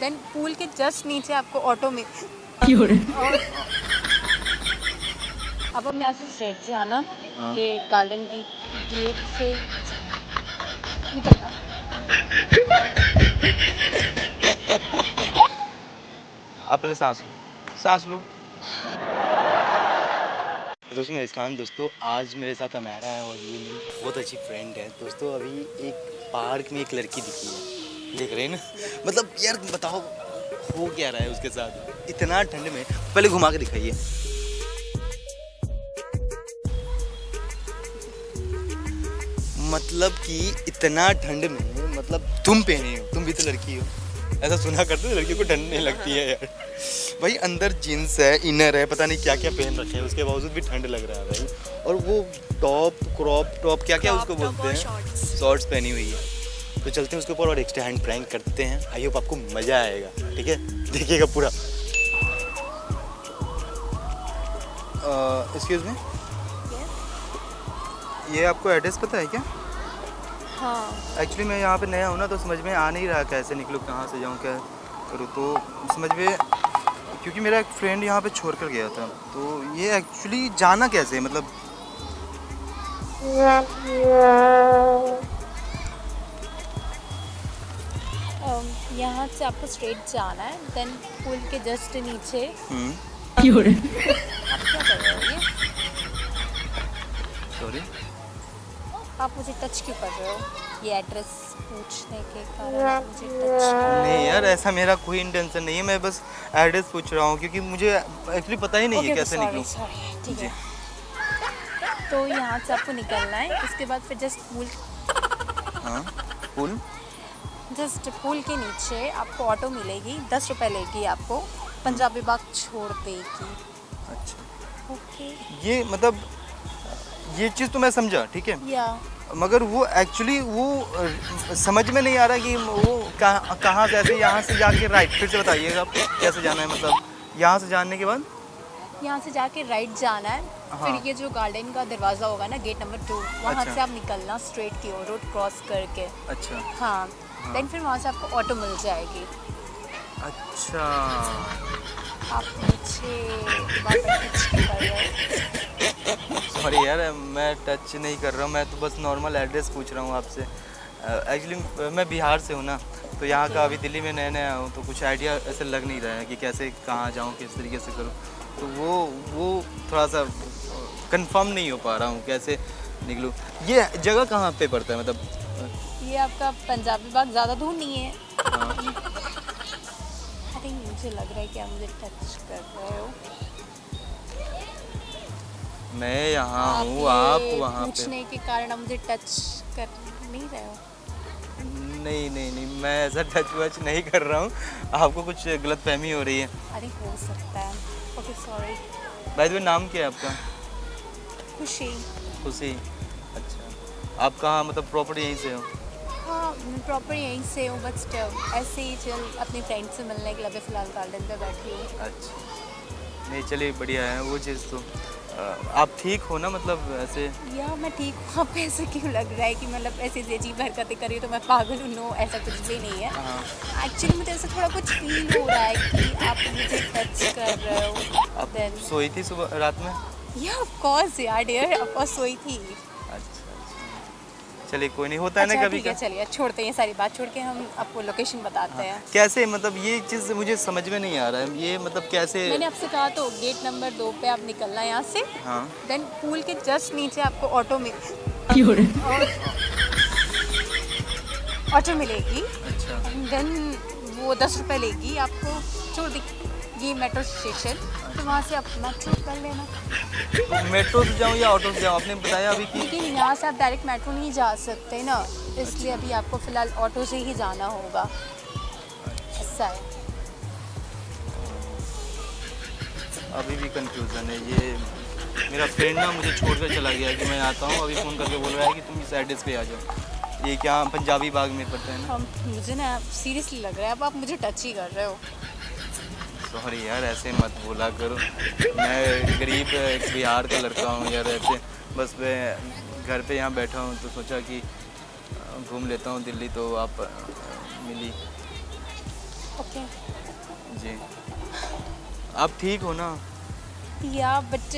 Then pool के just नीचे आपको ऑटो में अब हम यहाँ से स्ट्रेट से आना, ये गार्डन की गेट से निकलना। आप पहले सांस लो। दोस्तों नमस्कार दोस्तों, आज मेरे साथ अमेरा है और ये मेरी बहुत अच्छी फ्रेंड है। दोस्तों अभी एक पार्क में एक लड़की दिखी है, देख रहे हैं ना। मतलब यार बताओ हो क्या रहा है उसके साथ इतना ठंड में। पहले घुमा के दिखाइए। मतलब कि इतना ठंड में, मतलब तुम पहने हो, तुम भी तो लड़की हो। ऐसा सुना करते हो लड़कियों को ठंड नहीं लगती है यार। भाई अंदर जीन्स है, इनर है, पता नहीं क्या क्या पहन रखे हैं, उसके बावजूद भी ठंड लग रहा है भाई। और वो टॉप, क्रॉप टॉप, क्या क्या उसको बोलते हैं, शॉर्ट्स पहनी हुई है। तो चलते हैं उसके ऊपर और एक्स्ट्रा हैंड प्रैंक करते हैं। आई होप आपको मजा आएगा, ठीक है, देखिएगा पूरा। एक्सक्यूज मी, ये आपको एड्रेस पता है क्या? हाँ, एक्चुअली मैं यहाँ पे नया हूँ ना, तो समझ में आ नहीं रहा कैसे निकलूँ, कहाँ से जाऊँ, क्या करूँ। तो समझ में, क्योंकि मेरा एक फ्रेंड यहाँ पे छोड़ कर गया था, तो ये एक्चुअली जाना कैसे है, मतलब यहाँ से आपको स्ट्रेट जाना है, देन पुल के जस्ट नीचे। क्या हो रहा है? आप क्या कर रहे हो ये? सॉरी, आप मुझे टच क्यों कर रहे हो? ये एड्रेस पूछने के कारण आप मुझे टच नहीं यार, ऐसा मेरा कोई इंटेंशन नहीं है। मैं बस एड्रेस पूछ रहा हूँ, क्योंकि मुझे एक्चुअली पता ही नहीं है कैसे निकलूँ। ठीक है। तो यहाँ से आपको निकलना है, उसके बाद फिर जस्ट हाँ, पुल के नीचे आपको ऑटो मिलेगी, 10 रुपये लेगी आपको, पंजाबी बाग छोड़ देगी। अच्छा, ओके। ये मतलब ये चीज़ तो मैं समझा, ठीक है, या मगर वो एक्चुअली वो समझ में नहीं आ रहा कि वो कहाँ से, ऐसे यहाँ से जाके राइट, फिर से बताइएगा आप कैसे जाना है। मतलब यहाँ से जाने के बाद यहाँ से जाके राइट जाना है। हाँ। फिर ये जो गार्डन का दरवाज़ा होगा ना, गेट नंबर 2, वहाँ अच्छा। से आप निकलना स्ट्रेट की ओर, रोड क्रॉस करके। अच्छा हाँ, देन फिर वहाँ से आपको ऑटो मिल जाएगी। अच्छा, आप मुझे टच कर रहे हो। सॉरी यार, मैं टच नहीं कर रहा हूँ, मैं तो बस नॉर्मल एड्रेस पूछ रहा हूँ आपसे। एक्चुअली मैं बिहार से हूँ ना, तो यहाँ का अभी दिल्ली में नया नया हूँ, तो कुछ आइडिया ऐसे लग नहीं रहा है कि कैसे कहाँ जाऊँ, किस तरीके से करूँ। तो वो थोड़ा सा कंफर्म नहीं हो पा रहा हूँ, कैसे निकलूँ। ये जगह कहाँ पे पड़ता है, मतलब ये आपका पंजाबी बाग ज़्यादा दूर नहीं है। हाँ। अरे मुझे लग रहा है कि आप मुझे टच कर रहे हो। मैं यहाँ हूँ, आप वहाँ पे। पूछने के कारण आप मुझे टच कर नहीं रहे हो। नहीं, मैं ऐसा टच वच नहीं कर रहा हूँ, आपको कुछ गलतफहमी हो रही है। अरे हो सकता है। Okay sorry. By the way, नाम क्या है आपका? खुशी। खुशी। अच्छा, आप कहाँ, मतलब प्रॉपर यहीं से हो? हाँ, मैं प्रॉपर यहीं से हूँ, बट ऐसे ही चल अपनी फ्रेंड से मिलने के लिए फ़िलहाल गार्डन पे बैठी हूँ। अच्छा, नहीं चलिए बढ़िया है वो चीज़ तो। आप ठीक हो ना, मतलब ऐसे? या मैं ठीक हूँ। आप ऐसे क्यों लग रहा है कि मतलब ऐसी अजीब हरकतें करी तो मैं पागल हूँ? नो, ऐसा कुछ भी नहीं है। हाँ। एक्चुअली मुझे ऐसा थोड़ा कुछ फील हो रहा है कि आप मुझे टच कर रहे हो। आप Then, सोई थी सुबह रात में? या ऑफ कोर्स यार डियर, ऑफ कोर्स सोई थी। अच्छा, चलिए कोई नहीं, होता है ना अच्छा कभी ठीक है, चलिए छोड़ते हैं ये सारी बात, छोड़ के हम आपको लोकेशन बताते हैं। कैसे, मतलब ये चीज़ मुझे समझ में नहीं आ रहा है, ये मतलब कैसे? मैंने आपसे कहा तो गेट नंबर 2 पे आप निकलना यहाँ से। हाँ। देन पूल के जस्ट नीचे आपको ऑटो मिलेगी। अच्छा, देन वो 10 रुपये लेगी आपको, छोड़ दी ये मेट्रो स्टेशन। तो वहाँ से आप मेट्रो कर लेना। मेट्रो से जाऊँ या ऑटो से जाऊँ, आपने बताया अभी कि लेकिन यहाँ से आप डायरेक्ट मेट्रो नहीं जा सकते ना, इसलिए अभी आपको फ़िलहाल ऑटो से ही जाना होगा। ऐसा है। अभी भी कंफ्यूजन है। ये मेरा फ्रेंड ना मुझे छोड़कर चला गया कि मैं आता हूँ, अभी फ़ोन करके बोल रहा है कि तुम इस एड्रेस पे आ जाओ। ये क्या पंजाबी बाग में पड़ता है ना? मुझे ना सीरियसली लग रहा है अब आप मुझे टच ही कर रहे हो। सॉरी यार, ऐसे मत बोला करो। मैं गरीब बिहार का लड़का हूँ यार, ऐसे बस मैं घर पे यहाँ बैठा हूँ, तो सोचा कि घूम लेता हूँ दिल्ली, तो आप मिली। ओके जी। आप ठीक हो ना? या बट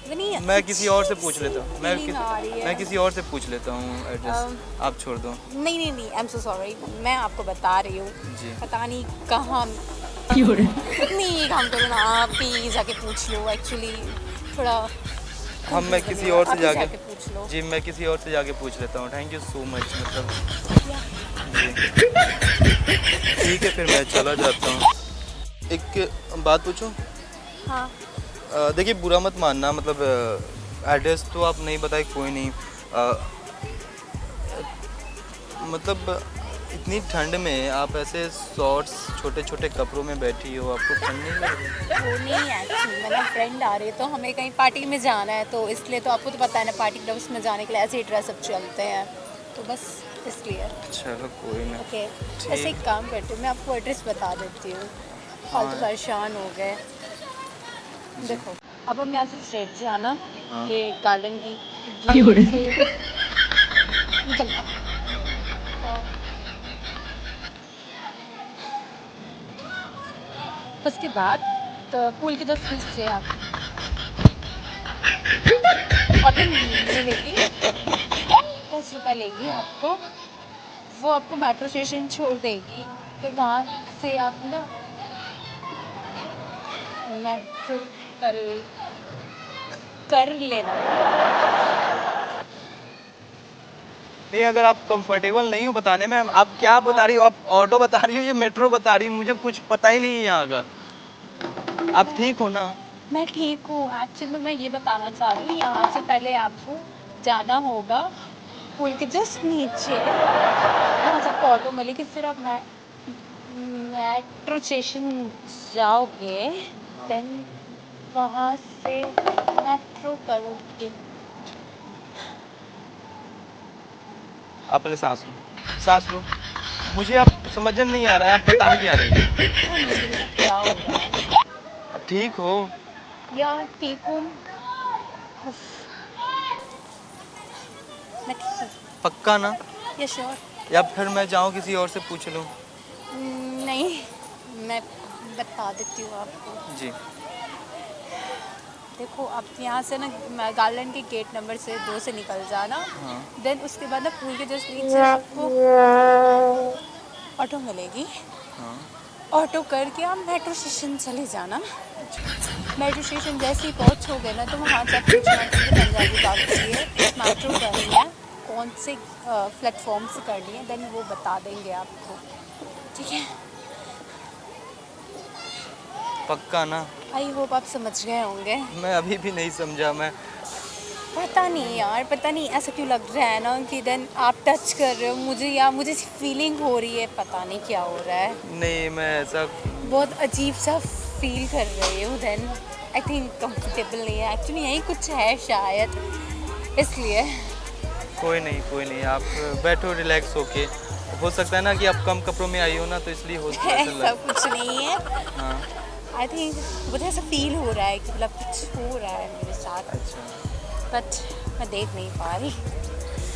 नहीं, मैं किसी और से पूछ लेता हूँ। feeling आ रही है। मैं किसी और से पूछ लेता हूँ एड्रेस। आप छोड़ दो। नहीं, आई एम सो सॉरी। मैं आपको बता रही हूँ, जी। पता नहीं कहाँ नहीं, एक काम करो ना, आप ही जाके पूछ लो। एक्चुअली थोड़ा मैं किसी और से आप ही जाके पूछ लो। जी, मैं किसी और से जाके पूछ लेता हूँ। Thank you so much. मतलब या जी, ठीक है, फिर मैं चला जाता हूँ। एक बात पूछूं? हाँ, देखिए, बुरा मत मानना, मतलब एड्रेस तो आप नहीं बताए, कोई नहीं। मतलब इतनी ठंड में आप ऐसे शॉर्ट्स, छोटे छोटे कपड़ों में बैठी हो, आपको ठंड नहीं लग रही? वो नहीं, एक्चुअली मेरा फ्रेंड आ रही है, तो हमें कहीं पार्टी में जाना है, तो इसलिए। तो आपको तो पता है ना, पार्टी क्लब्स में जाने के लिए ऐसे ही ड्रेस अप चलते हैं, तो बस इसलिए। चलो कोई ना। ओके, ठीक। ऐसे एक काम करती हूँ, मैं आपको एड्रेस बता देती हूँ। फालतू परेशान हो गए। देखो, अब हम यहाँ से स्ट्रेट से आना, हाँ। ये गार्डन की गेट से निकलना। उसके बाद तो पुल के जस्ट नीचे से आप ऑटो लेगी, 10 रुपये लेगी आपको। वो आपको मेट्रो स्टेशन छोड़ देगी, तो वहाँ से आप ना मेट्रो कर कर लेना। नहीं, अगर आप कंफर्टेबल नहीं हो बताने में, आप क्या बता रही हो? आप ऑटो बता रही हो या मेट्रो बता रही हो? मुझे कुछ पता ही नहीं है यहाँ का। आप ठीक हो ना? मैं ठीक हूँ। एक्चुअली मैं ये बताना चाह रही हूँ, यहाँ से पहले आपको जाना होगा पुल के जस्ट नीचे, वहाँ से आपको ऑटो मिलेगी, फिर आप मेट्रो स्टेशन जाओगे, देन वहाँ से मेट्रो करोगे। आप पहले सांस लो, सांस लो। मुझे आप समझ नहीं आ रहा है, आप बता क्या रही है? क्या हो रहा है? आप ठीक हो? यार ठीक हूँ, मैं ठीक हूँ। पक्का ना? ये श्योर? या फिर मैं जाऊँ किसी और से पूछ लूँ? नहीं, मैं बता देती हूँ आपको। जी। देखो, आप यहाँ से ना गार्डन के गेट नंबर से 2 से निकल जाना। हाँ। देन उसके बाद ना पुल के जस्ट नीचे आपको ऑटो मिलेगी। हाँ। ऑटो करके आप मेट्रो स्टेशन चले जाना। मेट्रो स्टेशन जैसे ही पहुँचोगे ना, तो वहाँ से आप पूछना कि पंजाबी बाग के लिए मेट्रो करनी है, कौन से प्लेटफॉर्म से करनी है, देन वो बता देंगे आपको। ठीक है? पक्का ना? आई होप आप समझ गए होंगे। मैं अभी भी नहीं समझा। मैं पता नहीं यार, पता नहीं ऐसा क्यों लग रहा है ना कि देन आप टच कर रहे हो मुझे, या मुझे फीलिंग हो रही है, पता नहीं क्या हो रहा है। नहीं, मैं ऐसा बहुत अजीब सा फील कर रही हूँ। देन आई थिंक कंफर्टेबल नहीं है, एक्चुअली यही कुछ है शायद, इसलिए। कोई नहीं, आप बैठो रिलैक्स होके। हो सकता है ना कि आप कम कपड़ों में आई हो ना, तो इसलिए हो ऐसा कुछ नहीं है। हाँ। आई थिंक मुझे ऐसा फील हो रहा है कि मतलब कुछ हो रहा है मेरे साथ, अच्छा, बट मैं देख नहीं पा रही।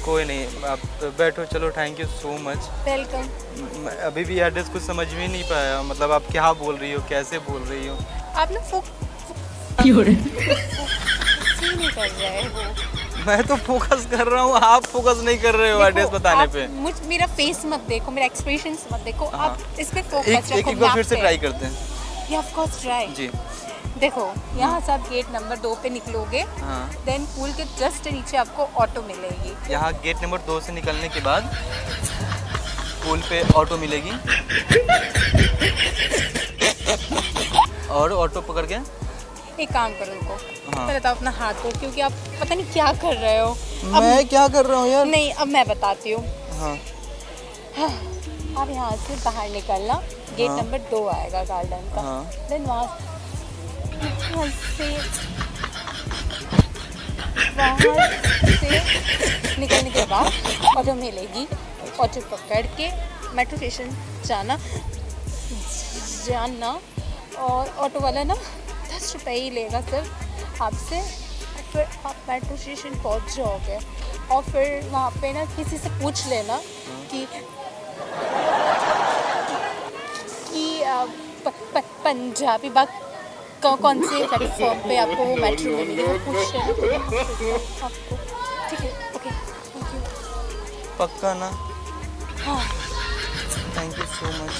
कोई नहीं, आप बैठो। चलो, thank you so much. Welcome. मैं अभी भी एड्रेस कुछ समझ में नहीं पाया, मतलब आप क्या बोल रही हो, कैसे बोल रही हो? आप ना नहीं कर रहे हो। मैं तो फोकस कर रहा हूँ, आप फोकस नहीं कर रहे हो एड्रेस बताने पे। मेरा फेस मत देखो, मेरा एक्सप्रेशन मत देखो। हाँ। आप इस पे फोकस रखो। एक बार फिर से ट्राई करते हैं। या ऑफ कोर्स ट्राई। जी। देखो, यहाँ से आप गेट नंबर 2 पे निकलोगे, हाँ। देन पुल के जस्ट नीचे आपको ऑटो मिलेगी। यहाँ गेट नंबर 2 से निकलने के बाद पुल पे ऑटो मिलेगी, और ऑटो पकड़ के एक काम करो, रुको। हाँ। पहले तो अपना हाथ को, क्योंकि आप पता नहीं क्या कर रहे हो। मैं क्या कर रहा हूँ यार? नहीं, अब मैं बताती हूँ। हाँ। आप यहाँ से बाहर निकलना, गेट हाँ। नंबर 2 आएगा गार्डन का। हाँ। देन वहाँ से निकलने के बाद ऑटो मिलेगी। ऑटो पकड़ के मेट्रो स्टेशन जाना, और ऑटो वाला ना 10 रुपये ही लेगा सिर्फ आपसे। फिर आप मेट्रो स्टेशन पहुँच जाओगे, और फिर वहाँ पे ना किसी से पूछ लेना कि पंजाबी बात कौन से प्लेटफॉर्म पे आपको वो मेट्रो मिलेगी वो पूछ रहे हैं आपको। ठीक है, ओके, थैंक यू। पक्का ना? हाँ। Thank you so much.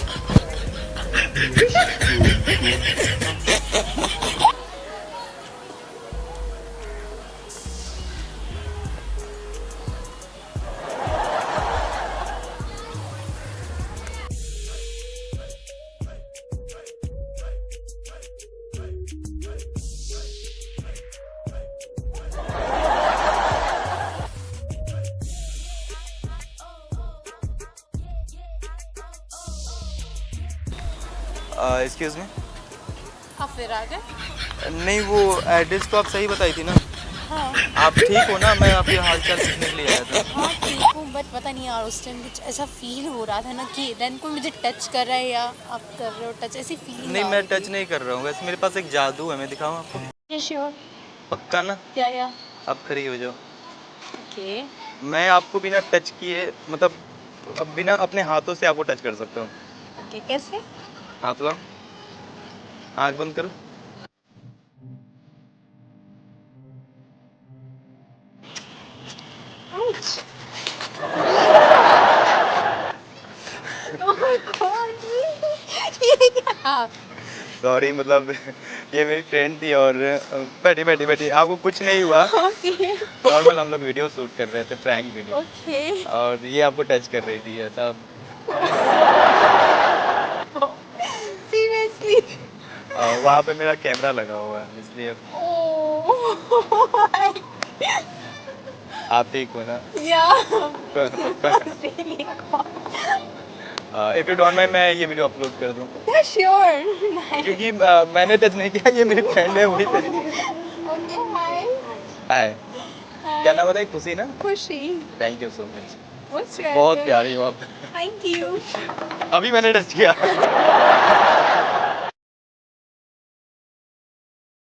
Excuse me. आप फिर आ गए? नहीं, वो एड्रेस तो आप सही बताई थी ना? हाँ आप ठीक हो ना? मैं आपके हाल चाल पूछने के लिए आया था। हाँ ठीक हूँ, बट पता नहीं यार उस टाइम कुछ ऐसा फील हो रहा था ना कि रैन कोई मुझे टच कर रहा है या आप कर रहे हो टच, ऐसी फीलिंग। नहीं, मैं टच नहीं कर रहा हूँ, वैसे मेरे पास एक जादू है, मैं दिखाऊँ आपको? श्योर। पक्का ना? या आप खड़ी हो जाओ। ओके। मैं आपको बिना टच किए, मतलब अब बिना अपने हाथों से आपको टच कर सकता हूँ। ओके, कैसे? हाथ लगाओ, आँख बंद करो। हाँ सॉरी, मतलब ये मेरी फ्रेंड थी और बैठी बैठी बैठी, आपको कुछ नहीं हुआ। ओके नॉर्मल हम लोग वीडियो शूट कर रहे थे, प्रैंक वीडियो, ओके। और ये आपको टच कर रही थी ऐसा। सीरियसली? वहाँ पे मेरा कैमरा लगा हुआ है, इसलिए। आप ठीक हो ना? इफ यू डोंट माइंड, मैं ये वीडियो अपलोड कर दूँ? श्योर। क्योंकि मैंने टच नहीं किया, ये मेरी फ्रेंड है, वही टच। ओके, हाय। हाय, क्या नाम बताइए? खुशी ना? खुशी। Thank you so much, What's your बहुत address? प्यारी हो आप। Thank you. अभी मैंने टच किया।